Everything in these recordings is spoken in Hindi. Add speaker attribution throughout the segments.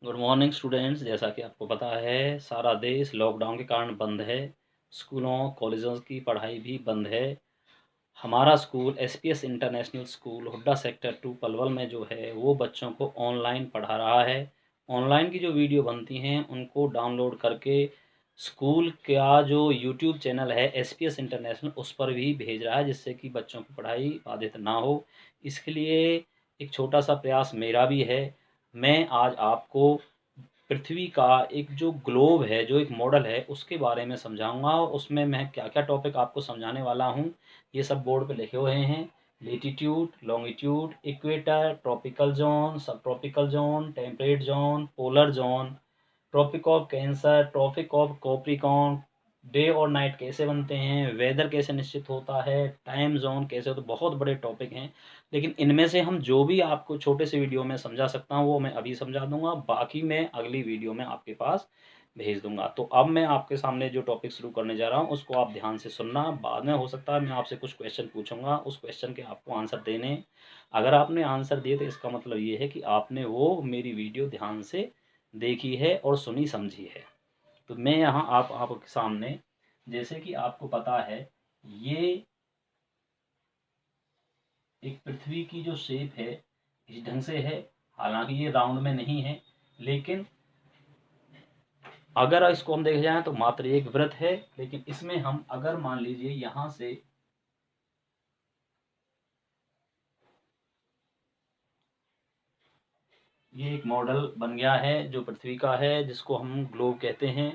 Speaker 1: Good morning students. जैसा कि आपको पता है सारा देश लॉकडाउन के कारण बंद है। स्कूलों कॉलेजों की पढ़ाई भी बंद है। हमारा school SPS international school Hooda sector 2 Palwal में जो है वो बच्चों को ऑनलाइन पढ़ा रहा है। ऑनलाइन की जो वीडियो बनती हैं उनको डाउनलोड करके स्कूल का जो यूट्यूब चैनल है एसपीएस इंटरनेशनल उस पर भी भेज रहा है, जिससे कि बच्चों की पढ़ाई बाधित ना हो। इसके लिए एक छोटा सा प्रयास मेरा भी है। मैं आज आपको पृथ्वी का एक जो ग्लोब है, जो एक मॉडल है, उसके बारे में समझाऊंगा और उसमें मैं क्या क्या टॉपिक आपको समझाने वाला हूँ ये सब बोर्ड पे लिखे हुए हैं। Latitude, longitude, equator, tropical zone, subtropical zone, temperate zone, polar zone, tropic of Cancer, tropic of Capricorn, day और नाइट कैसे बनते हैं, वेदर कैसे निश्चित होता है, टाइम जोन कैसे होता है। बहुत बड़े टॉपिक हैं, लेकिन इनमें से हम जो भी आपको छोटे से वीडियो में समझा सकता हूँ वो मैं अभी समझा दूंगा, बाकी मैं अगली वीडियो में आपके पास भेज दूंगा। तो अब मैं आपके सामने जो टॉपिक शुरू करने जा रहा हूँ उसको आप ध्यान से सुनना। बाद में हो सकता है मैं आपसे कुछ क्वेश्चन पूछूंगा, उस क्वेश्चन के आपको आंसर देने। अगर आपने आंसर दिए तो इसका मतलब ये है कि आपने वो मेरी वीडियो ध्यान से देखी है और सुनी समझी है। तो मैं यहाँ आपके सामने, जैसे कि आपको पता है, ये एक पृथ्वी की जो शेप है इस ढंग से है। हालांकि ये राउंड में नहीं है, लेकिन अगर इसको हम देख जाए तो मात्र एक वृत्त है। लेकिन इसमें हम अगर मान लीजिए यहाँ से ये एक मॉडल बन गया है जो पृथ्वी का है, जिसको हम ग्लोब कहते हैं।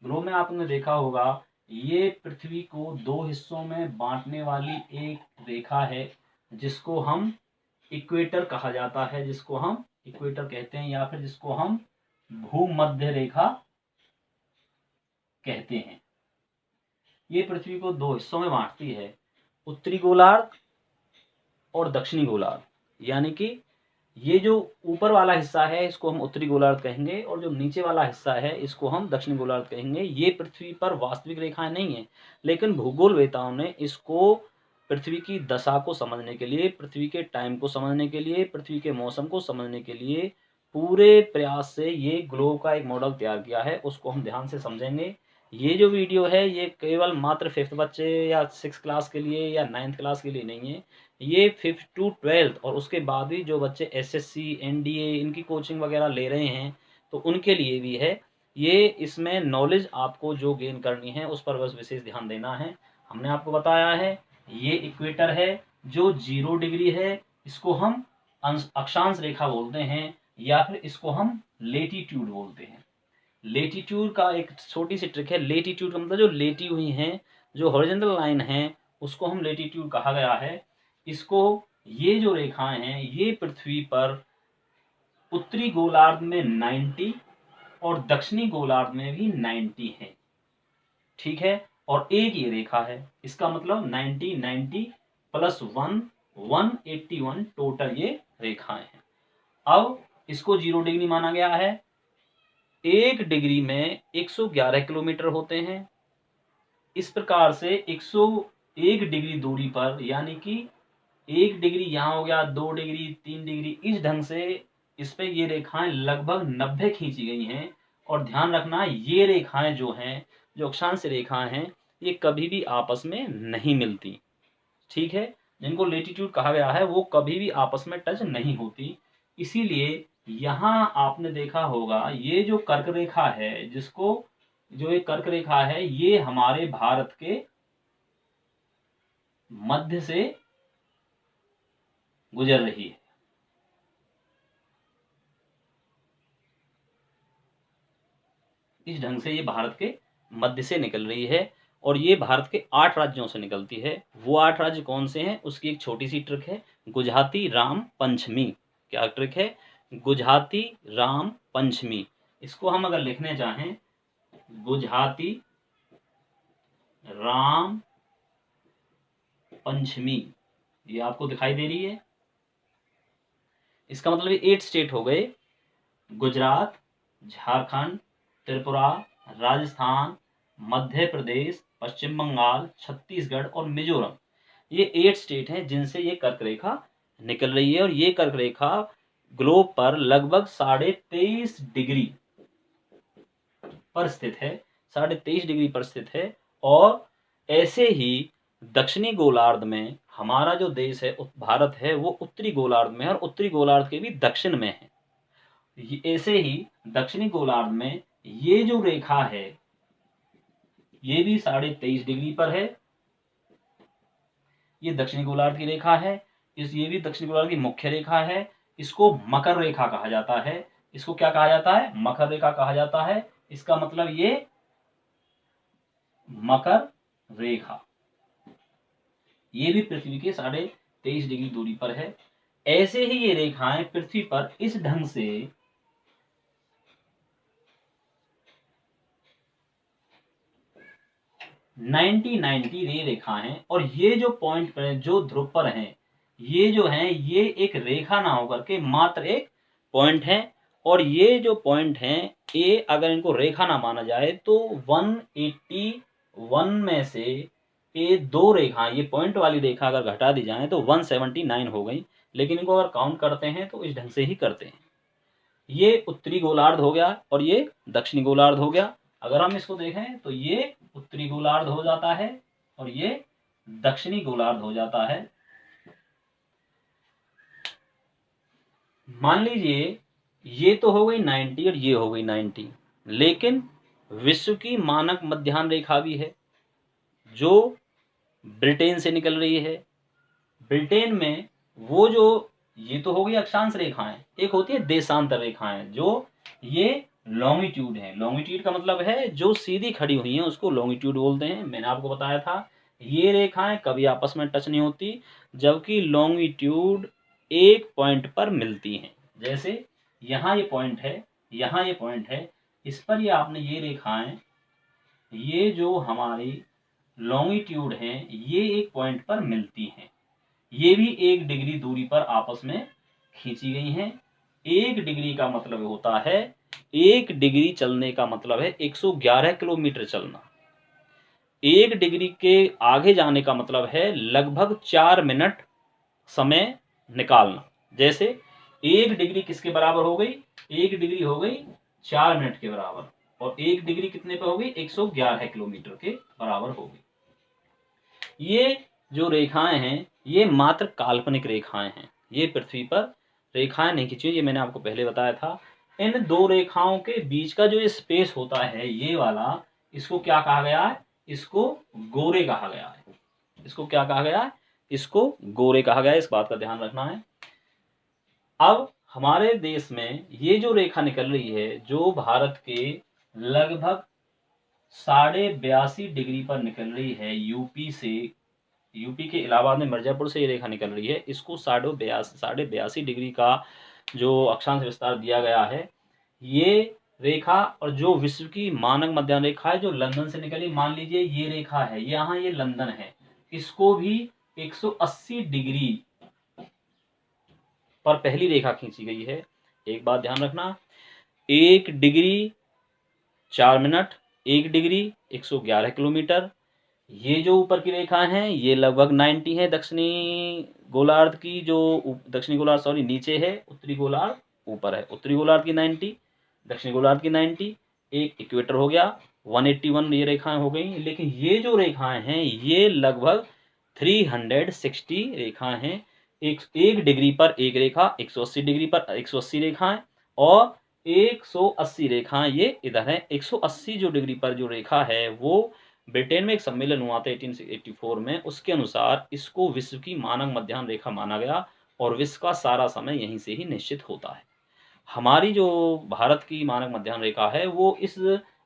Speaker 1: ग्लोब में आपने देखा होगा ये पृथ्वी को दो हिस्सों में बांटने वाली एक रेखा है, जिसको हम इक्वेटर कहा जाता है, जिसको हम इक्वेटर कहते हैं या फिर जिसको हम भूमध्य रेखा कहते हैं। ये पृथ्वी को दो हिस्सों में बांटती है, उत्तरी गोलार्ध और दक्षिणी गोलार्ध। यानी कि ये जो ऊपर वाला हिस्सा है इसको हम उत्तरी गोलार्ध कहेंगे और जो नीचे वाला हिस्सा है इसको हम दक्षिणी गोलार्ध कहेंगे। ये पृथ्वी पर वास्तविक रेखाएं नहीं है, लेकिन भूगोलवेताओं ने इसको पृथ्वी की दशा को समझने के लिए, पृथ्वी के टाइम को समझने के लिए, पृथ्वी के मौसम को समझने के लिए पूरे प्रयास से ये ग्लोब का एक मॉडल तैयार किया है। उसको हम ध्यान से समझेंगे। ये जो वीडियो है ये केवल मात्र 5th बच्चे या 6 क्लास के लिए या 9th क्लास के लिए नहीं है। ये 5th to 12th और उसके बाद भी जो बच्चे एसएससी एनडीए इनकी कोचिंग वगैरह ले रहे हैं तो उनके लिए भी है। ये इसमें नॉलेज आपको जो गेन करनी है उस पर बस विशेष ध्यान देना है। हमने आपको बताया है ये इक्वेटर है जो 0 डिग्री है, इसको हम अक्षांश रेखा बोलते हैं या फिर इसको हम लेटीट्यूड बोलते हैं। लेटीट्यूड का एक छोटी सी ट्रिक है। लेटीट्यूड का मतलब जो लेटी हुई हैं, जो हॉरिजॉन्टल लाइन है उसको हम लेटीट्यूड कहा गया है। इसको, ये जो रेखाएं हैं ये पृथ्वी पर उत्तरी गोलार्ध में 90 और दक्षिणी गोलार्ध में भी 90 है। ठीक है, और एक ये रेखा है, इसका मतलब 90 90 प्लस 1 181 टोटल ये रेखाएं हैं। अब इसको 0 डिग्री माना गया है। 1 डिग्री में 111 किलोमीटर होते हैं। इस प्रकार से 101 डिग्री दूरी पर, यानी कि 1 डिग्री यहाँ हो गया, 2 डिग्री, 3 डिग्री, इस ढंग से इस पे ये रेखाएं लगभग 90 खींची गई हैं। और ध्यान रखना ये रेखाएं जो हैं, जो अक्षांश रेखाएं हैं, ये कभी भी आपस में नहीं मिलती। ठीक है, जिनको लेटीट्यूड कहा गया है वो कभी भी आपस में टच नहीं होती। इसीलिए यहाँ आपने देखा होगा ये जो कर्क रेखा है, जिसको, जो ये कर्क रेखा है ये हमारे भारत के मध्य से गुजर रही है। इस ढंग से ये भारत के मध्य से निकल रही है और ये भारत के 8 राज्यों से निकलती है। वो 8 राज्य कौन से हैं उसकी एक छोटी सी ट्रिक है, गुजराती राम पंचमी। क्या ट्रिक है? गुजराती राम पंचमी। इसको हम अगर लिखने चाहें, गुजराती राम पंचमी, ये आपको दिखाई दे रही है। इसका मतलब ये 8 स्टेट हो गए, गुजरात, झारखंड, त्रिपुरा, राजस्थान, मध्य प्रदेश, पश्चिम बंगाल, छत्तीसगढ़ और मिजोरम। ये 8 स्टेट हैं जिनसे ये कर्क रेखा निकल रही है। और ये कर्क रेखा ग्लोब पर लगभग 23.5 डिग्री पर स्थित है, 23.5 डिग्री पर स्थित है। और ऐसे ही दक्षिणी गोलार्ध में हमारा जो देश है भारत है वो उत्तरी गोलार्ध में है और उत्तरी गोलार्ध के भी दक्षिण में है। ऐसे ही दक्षिणी गोलार्ध में ये जो रेखा है ये भी 23.5 डिग्री पर है। ये दक्षिणी गोलार्ध की रेखा है, ये भी दक्षिणी गोलार्ध की मुख्य रेखा है। इसको मकर रेखा कहा जाता है। इसको क्या कहा जाता है? मकर रेखा कहा जाता है। इसका मतलब ये मकर रेखा ये भी पृथ्वी के 23.5 डिग्री दूरी पर है। ऐसे ही ये रेखाएं पृथ्वी पर इस ढंग से 90 ये रेखा है। और ये जो पॉइंट पर जो ध्रुव पर हैं ये जो हैं ये एक रेखा ना होकर के मात्र एक पॉइंट है। और ये जो पॉइंट हैं ये अगर इनको रेखा ना माना जाए तो 181 में से ये दो रेखा, ये पॉइंट वाली रेखा अगर घटा दी जाए तो 179 हो गई। लेकिन इनको अगर काउंट करते हैं तो इस ढंग से ही करते हैं। ये उत्तरी गोलार्ध हो गया और ये दक्षिणी गोलार्ध हो गया। अगर हम इसको देखें तो ये उत्तरी गोलार्ध हो जाता है और ये दक्षिणी गोलार्ध हो जाता है। मान लीजिए ये तो हो गई 90 और ये हो गई 90, लेकिन विश्व की मानक मध्याह्न रेखा भी है जो ब्रिटेन से निकल रही है। ब्रिटेन में वो जो ये तो हो गई अक्षांश रेखाएं, एक होती है देशांतर रेखाएं जो ये लॉन्गिट्यूड है। लॉन्गिट्यूड का मतलब है जो सीधी खड़ी हुई हैं उसको लॉन्गिट्यूड बोलते हैं। मैंने आपको बताया था ये रेखाएं कभी आपस में टच नहीं होती, जबकि लॉन्गिट्यूड एक पॉइंट पर मिलती हैं। जैसे यहाँ ये पॉइंट है, यहाँ ये पॉइंट है, इस पर ये आपने ये रेखाएं, ये जो हमारी लॉन्गिट्यूड है ये एक पॉइंट पर मिलती हैं। ये भी 1 डिग्री दूरी पर आपस में खींची गई हैं। 1 डिग्री का मतलब होता है, 1 डिग्री चलने का मतलब है 111 किलोमीटर चलना। 1 डिग्री के आगे जाने का मतलब है लगभग 4 मिनट समय निकालना। जैसे 1 डिग्री किसके बराबर हो गई? 1 डिग्री हो गई 4 मिनट के बराबर, और 1 डिग्री कितने पे हो गई? 111 किलोमीटर के बराबर हो गई। ये जो रेखाएं हैं ये मात्र काल्पनिक रेखाएं हैं, ये पृथ्वी पर रेखाएं नहीं खींची, ये मैंने आपको पहले बताया था। इन दो रेखाओं के बीच का जो ये स्पेस होता है ये वाला, इसको क्या कहा गया है? इसको गोरे कहा गया है। इसको क्या कहा गया है? इसको गोरे कहा गया है। इस बात का ध्यान रखना है। अब हमारे देश में ये जो रेखा निकल रही है जो भारत के लगभग 82.5 डिग्री पर निकल रही है, यूपी से, यूपी के इलाहाबाद में मिर्जापुर से ये रेखा निकल रही है। इसको 82.5 डिग्री का जो अक्षांश विस्तार दिया गया है, ये रेखा और जो विश्व की मानक मध्याह्न रेखा है जो लंदन से निकली, मान लीजिए ये रेखा है, यहाँ ये लंदन है, इसको भी 180 डिग्री पर पहली रेखा खींची गई है। एक बात ध्यान रखना, 1 डिग्री 4 मिनट, 1 डिग्री 111 किलोमीटर। ये जो ऊपर की रेखा है ये लगभग 90 है दक्षिणी गोलार्ध की, जो दक्षिणी गोलार्ध सॉरी नीचे है, उत्तरी गोलार्ध ऊपर है। उत्तरी गोलार्ध की 90, दक्षिणी गोलार्ध की 90, एक इक्वेटर हो गया, 181 ये रेखाएं हो गई। लेकिन ये जो रेखाएं हैं ये लगभग 360 रेखाएं हैं। एक डिग्री पर एक रेखा, 180 डिग्री पर 180 रेखाएं, और 180 रेखाएं ये इधर है। 180 जो डिग्री पर जो रेखा है वो ब्रिटेन में एक सम्मेलन हुआ था 1884 में, उसके अनुसार इसको विश्व की मानक मध्याह्न रेखा माना गया और विश्व का सारा समय यहीं से ही निश्चित होता है। हमारी जो भारत की मानक मध्याह्न रेखा है वो इस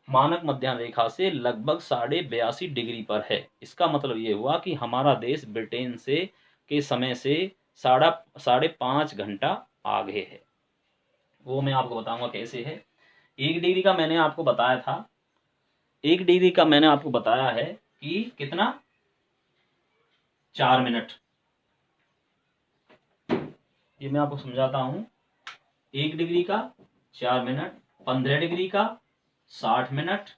Speaker 1: मानक मध्याह्न रेखा से लगभग 82.5 डिग्री पर है। इसका मतलब ये हुआ कि हमारा देश ब्रिटेन से के समय से 5.5 घंटा आगे है। वो मैं आपको बताऊंगा कैसे है। 1 डिग्री का मैंने आपको बताया था, 1 डिग्री का मैंने आपको बताया है कि कितना, 4 मिनट। ये मैं आपको समझाता हूं। 1 डिग्री का 4 मिनट, 15 डिग्री का 60 मिनट।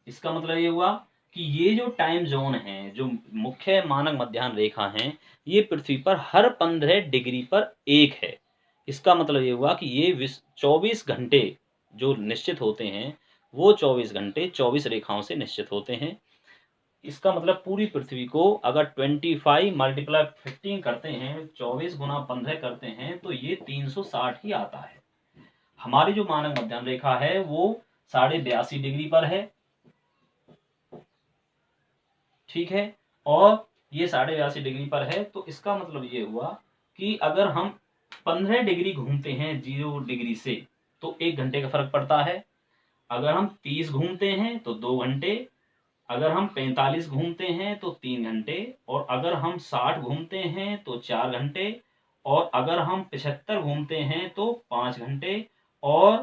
Speaker 1: इसका मतलब ये हुआ कि ये जो टाइम जोन है, जो मुख्य मानक मध्याह्न रेखा है, ये पृथ्वी पर हर 15 डिग्री पर एक है। इसका मतलब ये हुआ कि ये 24 घंटे जो निश्चित होते हैं वो 24 घंटे 24 रेखाओं से निश्चित होते हैं। इसका मतलब पूरी पृथ्वी को अगर 25 मल्टीप्लाई 15 करते हैं, 24 गुना 15 करते हैं, तो ये 360 ही आता है। हमारी जो मानक मध्याह्न रेखा है वो 82.5 डिग्री पर है, ठीक है, और ये 82.5 डिग्री पर है। तो इसका मतलब ये हुआ कि अगर हम 15 डिग्री घूमते हैं 0 डिग्री से तो 1 घंटे का फर्क पड़ता है। अगर हम 30 घूमते हैं तो 2 घंटे, अगर हम 45 घूमते हैं तो 3 घंटे, और अगर हम 60 घूमते हैं तो 4 घंटे, और अगर हम 75 घूमते हैं तो 5 घंटे, और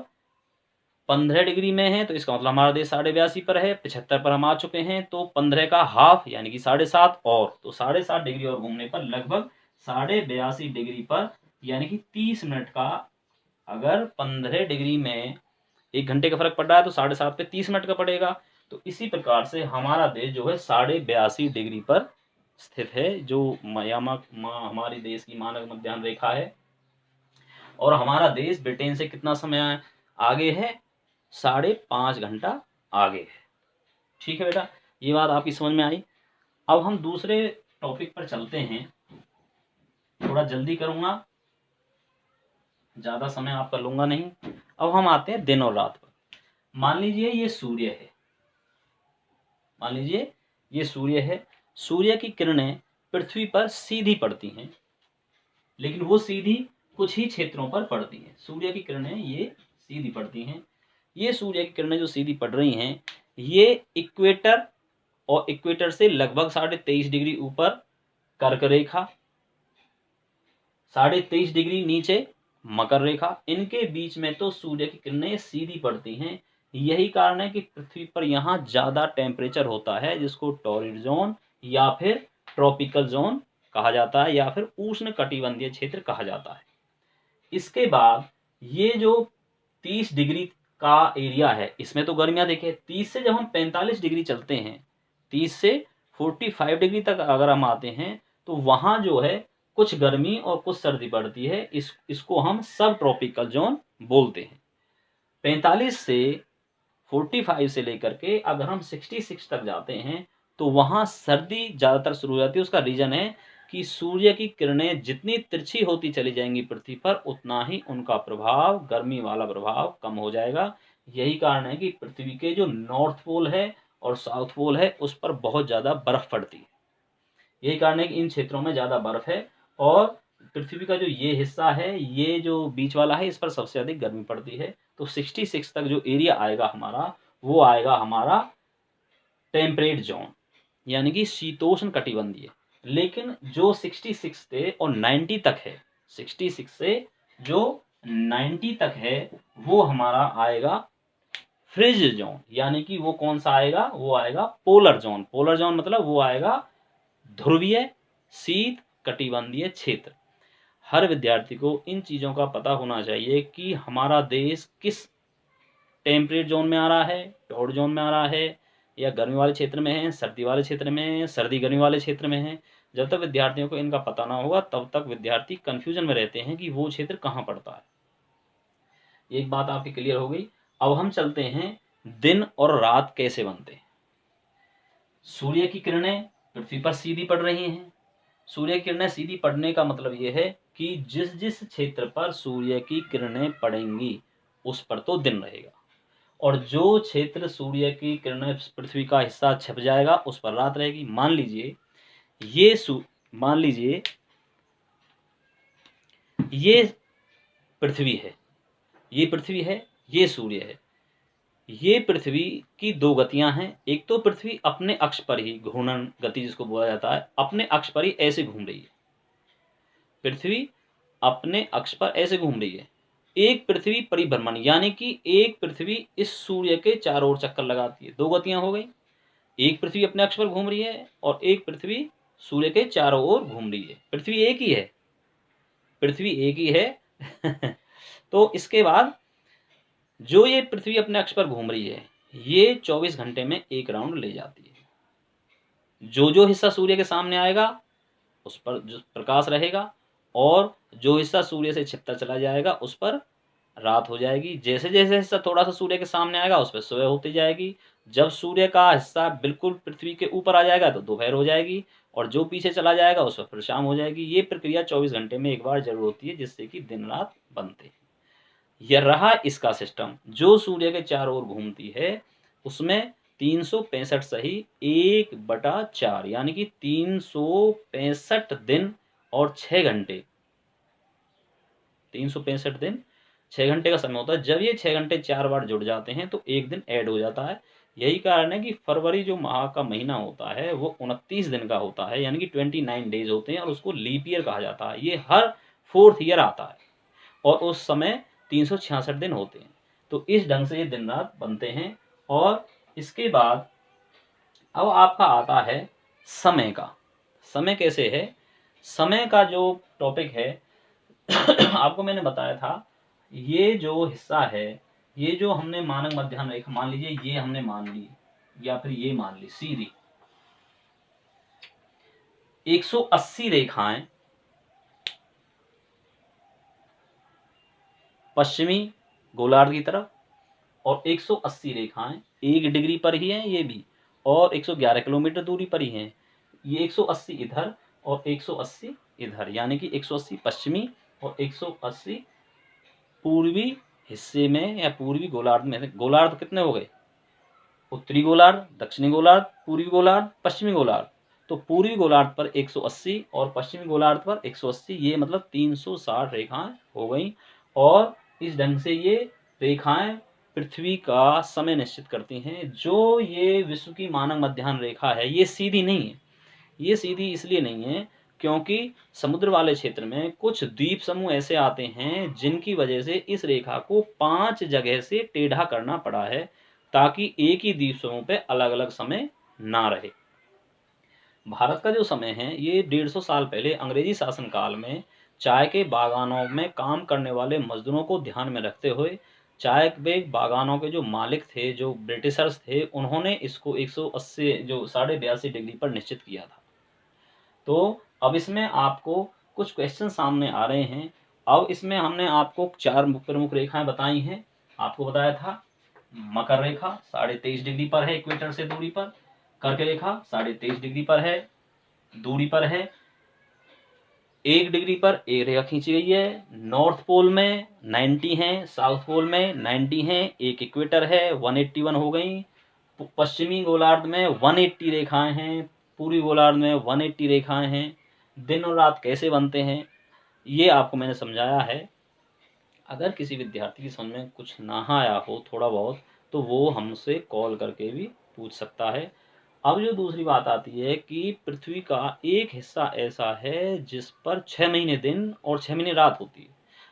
Speaker 1: 15 डिग्री में है तो इसका मतलब हमारा देश 82.5 पर है। 75 पर हम आ चुके हैं तो 15 का हाफ यानी कि 7.5, और तो 7.5 डिग्री और घूमने पर लगभग 82.5 डिग्री पर यानी कि 30 मिनट का, अगर 15 डिग्री में 1 घंटे का फर्क पड़ रहा है तो 7.5 पे 30 मिनट का पड़ेगा। तो इसी प्रकार से हमारा देश जो है 82.5 डिग्री पर स्थित है, जो हमारी देश की मानक मध्याह्न रेखा है। और हमारा देश ब्रिटेन से कितना समय आगे है? 5.5 घंटा आगे है। ठीक है बेटा, ये बात आपकी समझ में आई। अब हम दूसरे टॉपिक पर चलते हैं, थोड़ा जल्दी करूंगा, ज्यादा समय आपका लूंगा नहीं। अब हम आते हैं दिन और रात पर। मान लीजिए ये सूर्य है, मान लीजिए ये सूर्य है। सूर्य की किरणें पृथ्वी पर सीधी पड़ती हैं, लेकिन वो सीधी कुछ ही क्षेत्रों पर पड़ती हैं। सूर्य की किरणें ये सीधी पड़ती हैं। ये सूर्य की किरणें जो सीधी पड़ रही हैं, ये इक्वेटर और इक्वेटर से लगभग 23.5 डिग्री ऊपर कर्क रेखा, 23.5 डिग्री नीचे मकर रेखा, इनके बीच में तो सूर्य की किरणें सीधी पड़ती हैं। यही कारण है कि पृथ्वी पर यहाँ ज्यादा टेम्परेचर होता है, जिसको टॉरिड जोन या फिर ट्रॉपिकल जोन कहा जाता है, या फिर उष्ण कटिबंधीय क्षेत्र कहा जाता है। इसके बाद ये जो 30 डिग्री का एरिया है, इसमें तो गर्मियां देखिए, 30 से जब हम 45 डिग्री चलते हैं, 30 से 45 डिग्री तक अगर हम आते हैं, तो वहां जो है कुछ गर्मी और कुछ सर्दी पड़ती है। इसको हम सब ट्रॉपिकल जोन बोलते हैं। 45 से 45 से लेकर के अगर हम 66 तक जाते हैं, तो वहां सर्दी ज्यादातर शुरू हो जाती है। उसका रीजन है कि सूर्य की किरणें जितनी तिरछी होती चली जाएंगी पृथ्वी पर, उतना ही उनका प्रभाव, गर्मी वाला प्रभाव कम हो जाएगा। यही कारण है कि पृथ्वी के जो नॉर्थ पोल है और साउथ पोल है, उस पर बहुत ज्यादा बर्फ पड़ती है। यही कारण है कि इन क्षेत्रों में ज्यादा बर्फ है, और पृथ्वी का जो ये हिस्सा है, ये जो बीच वाला है, इस पर सबसे अधिक गर्मी पड़ती है। तो 66 तक जो एरिया आएगा हमारा, वो आएगा हमारा टेम्परेट जोन, यानी कि शीतोष्ण कटिबंधीय। लेकिन जो 66 से और 90 तक है, 66 से जो 90 तक है, वो हमारा आएगा फ्रिज जोन। यानी कि वो कौन सा आएगा? वो आएगा पोलर जोन। पोलर जोन मतलब वो आएगा ध्रुवीय शीत कटिबंधीय क्षेत्र। हर विद्यार्थी को इन चीजों का पता होना चाहिए कि हमारा देश किस टेम्परेट जोन में आ रहा है, टॉर्ड जोन में आ रहा है, या गर्मी वाले क्षेत्र में है, सर्दी वाले क्षेत्र में है, सर्दी गर्मी वाले क्षेत्र में है। जब तक विद्यार्थियों को इनका पता ना होगा, तब तक विद्यार्थी कंफ्यूजन में रहते हैं कि वो क्षेत्र कहाँ पड़ता है। एक बात आपकी क्लियर हो गई। अब हम चलते हैं दिन और रात कैसे बनते हैं। सूर्य की किरणें पृथ्वी पर सीधी पड़ रही हैं। सूर्य की किरणें सीधी पड़ने का मतलब यह है कि जिस जिस क्षेत्र पर सूर्य की किरणें पड़ेंगी, उस पर तो दिन रहेगा, और जो क्षेत्र सूर्य की किरणें पृथ्वी का हिस्सा छिप जाएगा, उस पर रात रहेगी। मान लीजिए मान लीजिए ये पृथ्वी है, ये पृथ्वी है, ये सूर्य है। ये पृथ्वी की दो गतियां हैं। एक तो पृथ्वी अपने अक्ष पर ही, घूर्णन गति जिसको बोला जाता है, अपने अक्ष पर ही ऐसे घूम रही है। पृथ्वी अपने अक्ष पर ऐसे घूम रही है। एक पृथ्वी परिभ्रमण, यानी कि एक पृथ्वी इस सूर्य के चारों ओर चक्कर लगाती है। दो गतियां हो गई। एक पृथ्वी अपने अक्ष पर घूम रही है, और एक पृथ्वी सूर्य के चारों ओर घूम रही है। पृथ्वी एक ही है, पृथ्वी एक ही है। तो इसके बाद जो ये पृथ्वी अपने अक्ष पर घूम रही है, ये 24 घंटे में एक राउंड ले जाती है। जो जो हिस्सा सूर्य के सामने आएगा, उस पर जो प्रकाश रहेगा, और जो हिस्सा सूर्य से छिपता चला जाएगा उस पर रात हो जाएगी। जैसे जैसे हिस्सा थोड़ा सा सूर्य के सामने आएगा उस पर सुबह होती जाएगी। जब सूर्य का हिस्सा बिल्कुल पृथ्वी के ऊपर आ जाएगा तो दोपहर हो जाएगी, और जो पीछे चला जाएगा उस पर फिर शाम हो जाएगी। ये प्रक्रिया 24 घंटे में एक बार जरूर होती है, जिससे कि दिन रात बनते हैं। यह रहा इसका सिस्टम। जो सूर्य के चारों ओर घूमती है उसमें 365 सही 1/4 यानी कि 365 दिन और 6 घंटे, 365 दिन 6 घंटे का समय होता है। जब ये 6 घंटे 4 बार जुड़ जाते हैं तो एक दिन ऐड हो जाता है। यही कारण है कि फरवरी जो माह का महीना होता है वो 29 दिन का होता है, यानी कि 29 डेज होते हैं, और उसको लीप ईयर कहा जाता है। ये हर 4th ईयर आता है और उस समय 366 दिन होते हैं। तो इस ढंग से ये दिन रात बनते हैं। और इसके बाद अब आपका आता है समय का। समय कैसे है? समय का जो टॉपिक है आपको मैंने बताया था, ये जो हिस्सा है, ये जो हमने मानक मध्याह्न रेखा मान लीजिए, ये हमने मान ली या फिर ये मान ली सीधी 180 रेखाएं पश्चिमी गोलार्ध की तरफ, और 180 रेखाएं 1 डिग्री पर ही हैं ये भी, और 111 किलोमीटर दूरी पर ही हैं। ये 180 इधर और 180 इधर, यानी कि 180 पश्चिमी और 180 पूर्वी हिस्से में या पूर्वी गोलार्ध में। गोलार्ध कितने हो गए? उत्तरी गोलार्ध, दक्षिणी गोलार्ध, पूर्वी गोलार्ध, पश्चिमी गोलार्ध। तो पूर्वी गोलार्ध पर 180 और पश्चिमी गोलार्ध पर 180, ये मतलब 360 रेखाएं हो गई। और इस ढंग से ये रेखाएं पृथ्वी का समय निश्चित करती हैं। जो ये विश्व की मानक मध्याह्न रेखा है ये सीधी नहीं है। ये सीधी इसलिए नहीं है क्योंकि समुद्र वाले क्षेत्र में कुछ द्वीप समूह ऐसे आते हैं जिनकी वजह से इस रेखा को 5 जगह से टेढ़ा करना पड़ा है, ताकि एक ही द्वीप समूह पे अलग अलग समय ना रहे। भारत का जो समय है ये 150 साल पहले अंग्रेजी शासन काल में चाय के बागानों में काम करने वाले मजदूरों को ध्यान में रखते हुए चाय के बागानों के जो मालिक थे, जो ब्रिटिशर्स थे, उन्होंने इसको 180 जो 82.5 डिग्री पर निश्चित किया था। तो अब इसमें आपको कुछ क्वेश्चन सामने आ रहे हैं। अब इसमें हमने आपको 4 प्रमुख रेखाएं बताई हैं। आपको बताया था मकर रेखा 23.5 डिग्री पर है इक्वेटर से दूरी पर, कर्क रेखा 23.5 डिग्री पर है दूरी पर है, 1 डिग्री पर एक रेखा खींची गई है। नॉर्थ पोल में 90 है, साउथ पोल में 90 है, एक इक्वेटर है 181 हो गई। पश्चिमी गोलार्ध में 180 रेखाएं हैं, पूर्वी गोलार्ध में 180 रेखाएं हैं। दिन और रात कैसे बनते हैं ये आपको मैंने समझाया है। अगर किसी विद्यार्थी की समझ में कुछ ना आया हो थोड़ा बहुत, तो वो हमसे कॉल करके भी पूछ सकता है। अब जो दूसरी बात आती है कि पृथ्वी का एक हिस्सा ऐसा है जिस पर 6 महीने दिन और 6 महीने रात होती है।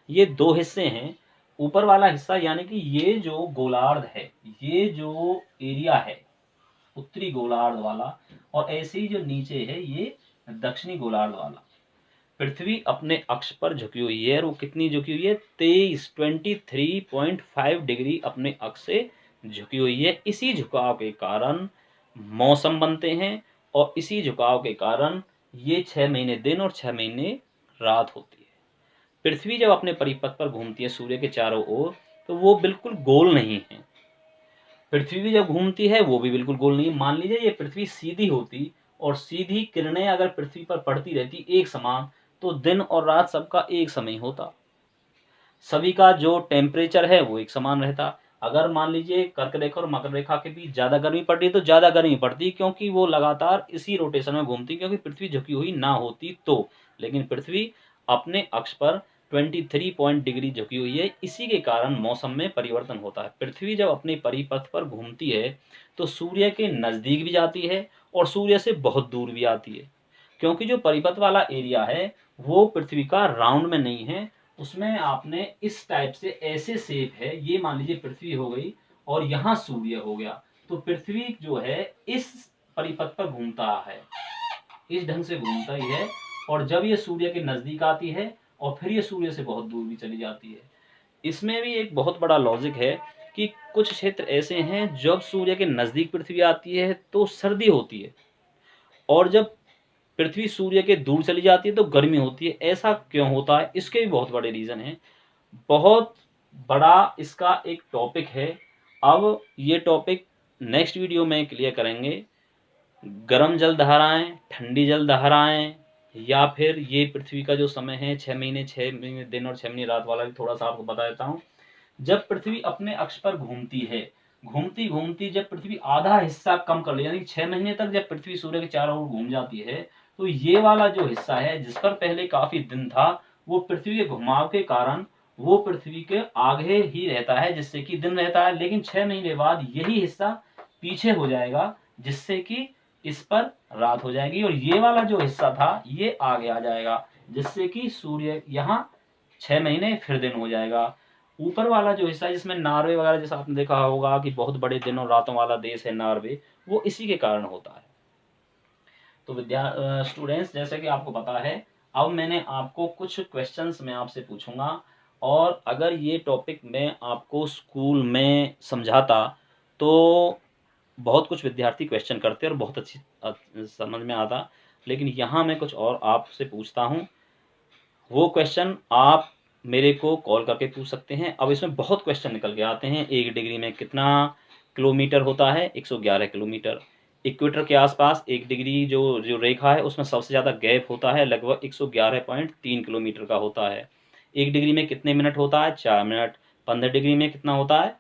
Speaker 1: ये 2 हिस्से हैं। ऊपर वाला हिस्सा यानी कि ये जो गोलार्ध है, ये जो एरिया है उत्तरी गोलार्ध वाला, और ऐसे ही जो नीचे है ये दक्षिणी गोलार्ध वाला। पृथ्वी अपने अक्ष पर झुकी हुई है। वो कितनी झुकी हुई है? 23.5 डिग्री अपने अक्ष से झुकी हुई है। इसी झुकाव के कारण मौसम बनते हैं, और इसी झुकाव के कारण ये 6 महीने दिन और 6 महीने रात होती है। पृथ्वी जब अपने परिपथ पर घूमती है सूर्य के चारों ओर, तो वो बिल्कुल गोल नहीं है। पृथ्वी भी जब घूमती है वो भी बिल्कुल गोल नहीं। मान लीजिए ये पृथ्वी सीधी होती और सीधी किरणें अगर पृथ्वी पर पड़ती रहती एक समान, तो दिन और रात सबका एक समय होता, सभी का जो टेम्परेचर है वो एक समान रहता। अगर मान लीजिए कर्क रेखा और मकर रेखा के बीच ज्यादा गर्मी पड़ रही तो ज्यादा गर्मी पड़ती, क्योंकि वो लगातार इसी रोटेशन में घूमती, क्योंकि पृथ्वी झुकी हुई ना होती तो। लेकिन पृथ्वी अपने अक्ष पर 23 डिग्री झुकी हुई है, इसी के कारण मौसम में परिवर्तन होता है। पृथ्वी जब अपने परिपथ पर घूमती है तो सूर्य के नजदीक भी जाती है और सूर्य से बहुत दूर भी आती है, क्योंकि जो परिपथ वाला एरिया है वो पृथ्वी का राउंड में नहीं है। उसमें आपने इस टाइप से ऐसे शेप है, ये मान लीजिए पृथ्वी हो गई और यहाँ सूर्य हो गया, तो पृथ्वी जो है इस परिपथ पर घूमता है, इस ढंग से घूमता ही है। और जब ये सूर्य के नजदीक आती है और फिर ये सूर्य से बहुत दूर भी चली जाती है। इसमें भी एक बहुत बड़ा लॉजिक है कि कुछ क्षेत्र ऐसे हैं जब सूर्य के नजदीक पृथ्वी आती है तो सर्दी होती है, और जब पृथ्वी सूर्य के दूर चली जाती है तो गर्मी होती है। ऐसा क्यों होता है? इसके भी बहुत बड़े रीज़न हैं। बहुत बड़ा इसका एक टॉपिक है। अब ये टॉपिक नेक्स्ट वीडियो में क्लियर करेंगे। गर्म जल धाराएं, ठंडी जल धाराएं, या फिर ये पृथ्वी का जो समय है 6 महीने दिन और 6 महीने रात वाला भी थोड़ा सा आपको बता देता हूँ। जब पृथ्वी अपने अक्ष पर घूमती है, घूमती घूमती जब पृथ्वी आधा हिस्सा कम कर ले, यानी 6 महीने तक जब पृथ्वी सूर्य के चारों ओर घूम जाती है, तो ये वाला जो हिस्सा है जिस पर पहले काफी दिन था, वो पृथ्वी के घुमाव के कारण वो पृथ्वी के आगे ही रहता है, जिससे कि दिन रहता है। लेकिन 6 महीने बाद यही हिस्सा पीछे हो जाएगा, जिससे कि इस पर रात हो जाएगी, और ये वाला जो हिस्सा था ये आगे आ जाएगा, जिससे कि सूर्य यहाँ 6 महीने फिर दिन हो जाएगा। ऊपर वाला जो हिस्सा है जिसमें नॉर्वे वगैरह, जैसा आपने देखा होगा कि बहुत बड़े दिनों रातों वाला देश है नॉर्वे, वो इसी के कारण होता है। तो स्टूडेंट्स, जैसे कि आपको पता है, अब मैंने आपको कुछ क्वेश्चंस मैं आपसे पूछूंगा, और अगर ये टॉपिक मैं आपको स्कूल में समझाता तो बहुत कुछ विद्यार्थी क्वेश्चन करते और बहुत अच्छी समझ में आता। लेकिन यहाँ मैं कुछ और आपसे पूछता हूँ, वो क्वेश्चन आप मेरे को कॉल करके पूछ सकते हैं। अब इसमें बहुत क्वेश्चन निकल के आते हैं। 1 डिग्री में कितना किलोमीटर होता है? 111 किलोमीटर। इक्वेटर के आसपास 1 डिग्री जो जो रेखा है उसमें सबसे ज़्यादा गैप होता है, लगभग 111.3 किलोमीटर का होता है। 1 डिग्री में कितने मिनट होता है? 4 मिनट। 15 डिग्री में कितना होता है?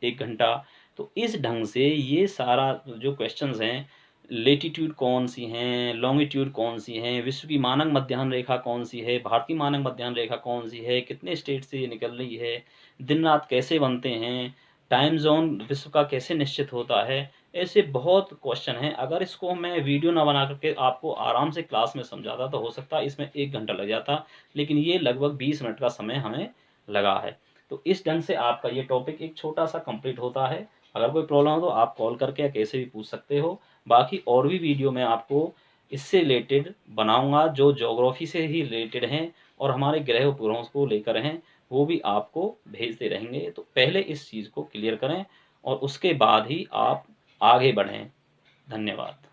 Speaker 1: 1 घंटा। तो इस ढंग से ये सारा जो क्वेश्चंस हैं, लेटीट्यूड कौन सी हैं, लॉन्गिट्यूड कौन सी हैं, विश्व की मानक मध्याह्न रेखा कौन सी है, भारतीय मानक मध्याह्न रेखा कौन सी है, कितने स्टेट से ये निकल रही है, दिन रात कैसे बनते हैं, टाइम जोन विश्व का कैसे निश्चित होता है, ऐसे बहुत क्वेश्चन हैं। अगर इसको मैं वीडियो ना बना करके आपको आराम से क्लास में समझाता तो हो सकता है इसमें 1 घंटा लग जाता, लेकिन ये लगभग 20 मिनट का समय हमें लगा है। तो इस ढंग से आपका ये टॉपिक एक छोटा सा कंप्लीट होता है। अगर कोई प्रॉब्लम हो तो आप कॉल करके या कैसे भी पूछ सकते हो। बाकी और भी वीडियो मैं आपको इससे रिलेटेड बनाऊंगा जो ज्योग्राफी से ही रिलेटेड हैं और हमारे ग्रह उपग्रहों को लेकर हैं, वो भी आपको भेजते रहेंगे। तो पहले इस चीज़ को क्लियर करें और उसके बाद ही आप आगे बढ़ें। धन्यवाद।